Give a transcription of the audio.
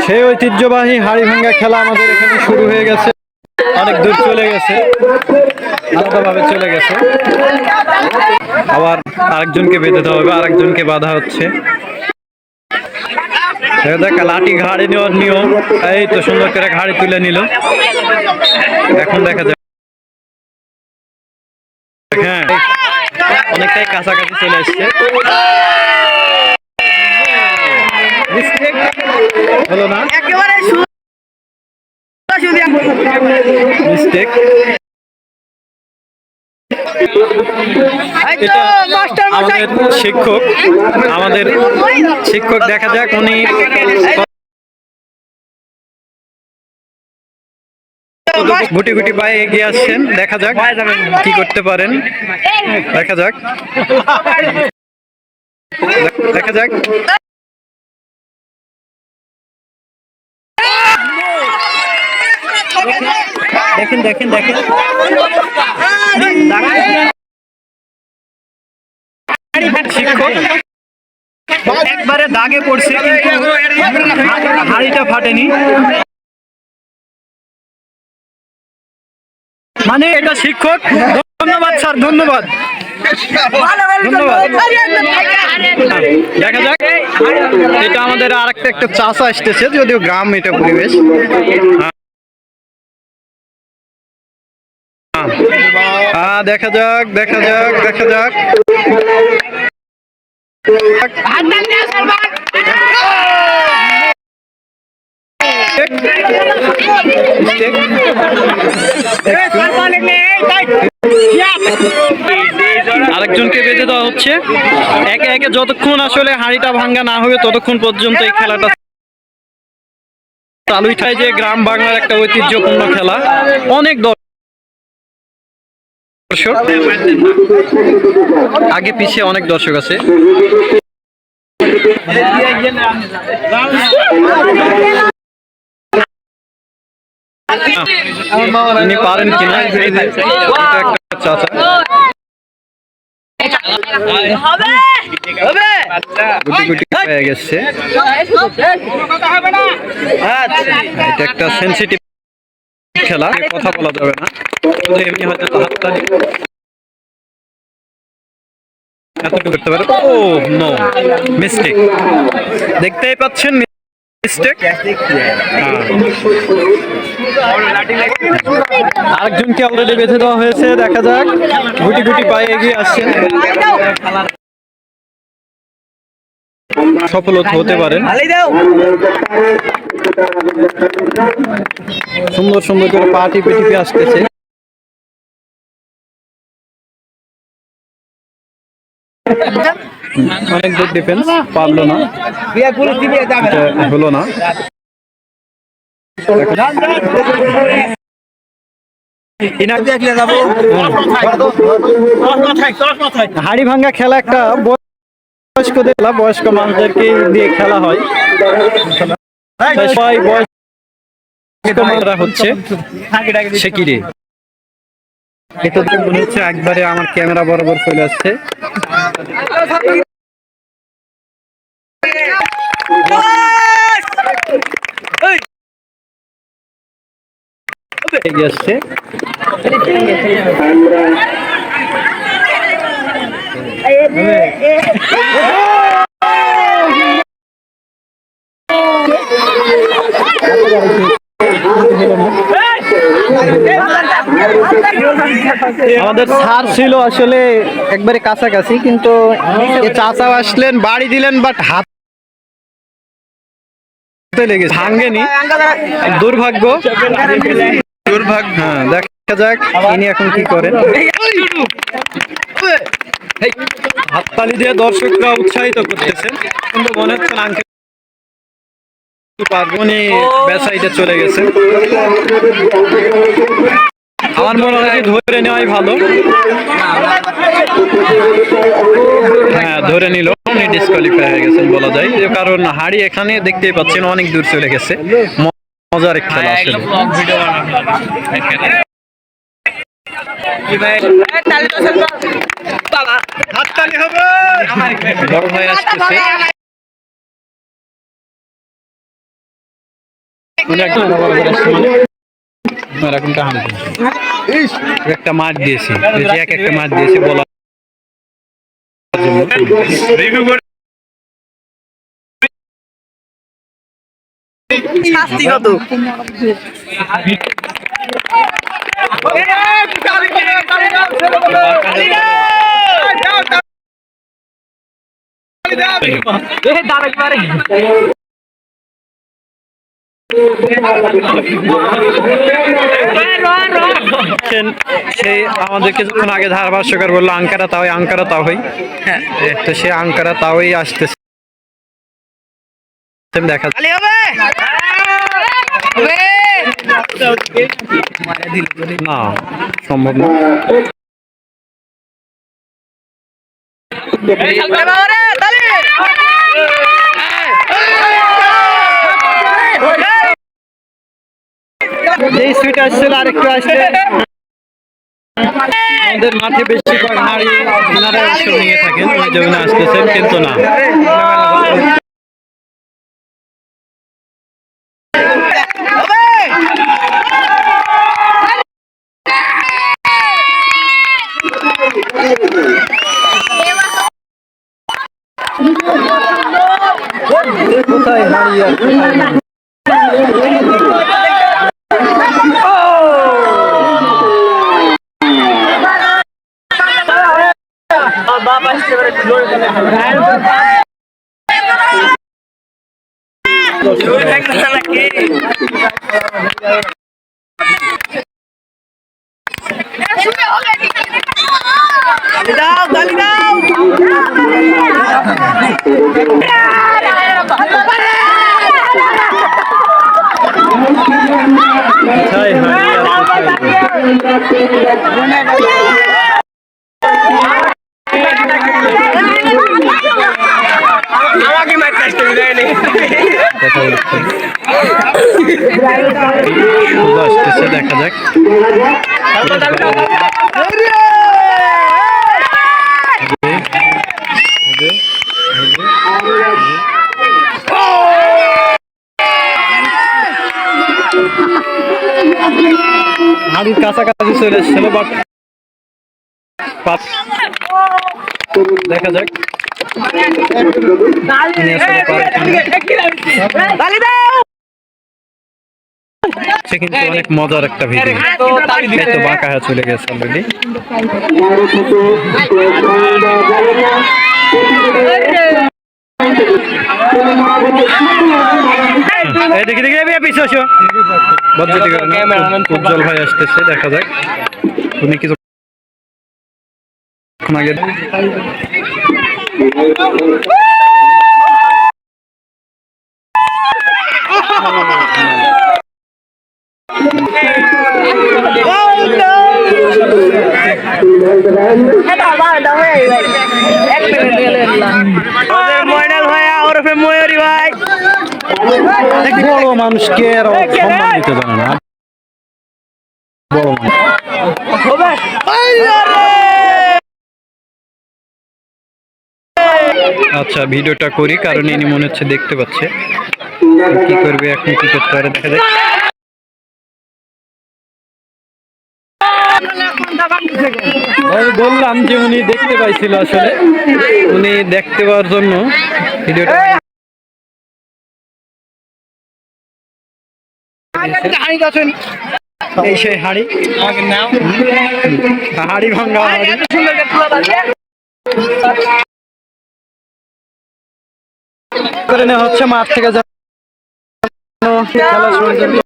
সেই ঐতিহ্যবাহী হাড়ি ভাঙ্গা খেলা আমাদের এখানে শুরু হয়ে গেছে, অনেক দূর চলে গেছে, আলাদাভাবে চলে গেছে। আবার আরেকজনকে বেঁধে দেওয়া হবে, আরেকজনকে বাধা হচ্ছে। দেখ লাঠি ঘাড়ে নেওয়ার নিয়ম, এই তো সুন্দর করে ঘাড়ে তুলে নিল। এখন দেখা যায় হ্যাঁ অনেকটাই কাছাকাছি চলে আসছে। হলো না, মিস্টেক। এটা আমাদের শিক্ষক, দেখা যাক উনি গুটি গুটি পায়ে এগিয়ে আসছেন। দেখা যাক কি করতে পারেন, দেখা যাক দেখা যাক। দেখেন দেখেন দেখেন শিক্ষক একবারে দাগে পড়ছে, হাড়িটা ফাটেনি। মানে এটা শিক্ষক। ধন্যবাদ স্যার, ধন্যবাদ ধন্যবাদ। দেখা যাক, এটা আমাদের আরেকটা একটা চাষা আসতেছে, যদিও গ্রাম এটা পরিবেশ। দেখা যাক দেখা যাক দেখা যাক। আরেকজনকে বেঁধে দেওয়া হচ্ছে। একে একে যতক্ষণ আসলে হাঁড়িটা ভাঙ্গা না হবে ততক্ষণ পর্যন্ত এই খেলাটা চালুই থাকে। যে গ্রাম বাংলার একটা ঐতিহ্যপূর্ণ খেলা, অনেক দর্শক আগে পিছিয়ে অনেক দর্শক আছে। তিনি পারেন কিনা, এটা একটা চাচা। গুটি গুটি হয়ে গেছে। এটা একটা সেনসিটিভ খেলা, কথা বলা যাবে না, এমনি হয়তো হাততালি এতটুকু করতে পারে। ও নো, মিস্টেক, দেখতেই পাচ্ছেন মিস্টেক। আরেকজনকে অলরেডি বেঁধে দেওয়া হয়েছে, দেখা যাক গুটি গুটি পায়ে এগিয়ে আসছেন, সফল হতে পারেন। সুন্দর সুন্দর করে পা টিপে টিপে আসতেছে। অনেক দূর ডিফেন্স, পারলো না, হলো না। হাড়ি ভাঙ্গা খেলা একটা বয়স্কদের খেলা, বয়স্ক মানুষদেরকে দিয়ে খেলা হয়। হচ্ছে সেকিরে, এটা মনে হচ্ছে একবারে আমার ক্যামেরা বরাবর চলে আসছে। এগিয়ে আসছে। আমাদের স্যার ছিল আসলে একবারে কাছাকাছি, কিন্তু চাচা আসলেন, বাড়ি দিলেন, বাট হাত লেগেছে, ভাঙ্গেনি। দুর্ভাগ্য, দুর্ভাগ্য। হ্যাঁ, দেখা যাক ইনি এখন কি করেন। হাততালি দিয়ে দর্শকরা উৎসাহিত করতেছেন, কিন্তু মনে হচ্ছে আঙ্কেল উনি ব্যাসাইডে চলে গেছে। আমার মনে হয় ধরে নেওয়াই ভালো। হ্যাঁ, ধরে নিল, উনি ডিসকোয়ালিফাই হয়ে গেছেন বলা যায়, কারণ হাড়ি এখানে দেখতেই পাচ্ছেন অনেক দূর চলে গেছে। মজার খেলা আসলে। বড় ভাই আসতেছে। এরকমটা হাম একটা মাছ দিয়েছি, এক একটা মাছ দিয়েছি বলার জন্য। শাস্তি কত? সেই আমাদের কিছুক্ষণ আগে ধারাভাষ্যকার বললো আঙ্কারা তাওই তো সে আঙ্কারা তাওই আসতেছে দেখা না সম্ভব না। এই সুইট আসছিল আরেকটু আসছে আমাদের মাঠে বেশি হাড়ি ওনারা নিয়ে থাকেন ওই জন্য আসতেছেন কিন্তু না কোথায় হাড়ি আর আসতেছে দেখা যাক হাড়ির কাছাকাছি চলে এসেছিল বাট দেখা যাক কিন্তু অনেক মজার একটা ভিডিও তো বাঁকা হয়ে চলে গেছে অলরেডি দেখি দেখি পিছিয়ে আসো উজ্জ্বল ভাই আসতেছে দেখা যাক তুমি কিছু আগে বড় মানুষকে সম্মান দিতে জানে না আচ্ছা ভিডিওটা করি কারণ ইনি মনে হচ্ছে দেখতে পাচ্ছে কি করবে এখন কি করতে পারে দেখা যাক বললাম যে উনি দেখতে পাইছিল আসলে উনি দেখতে পাওয়ার জন্য ভিডিওটা এই সেই হাড়ি হাড়ি ভাঙ্গা করে নেওয়া হচ্ছে মাঠ থেকে খেলা শুরু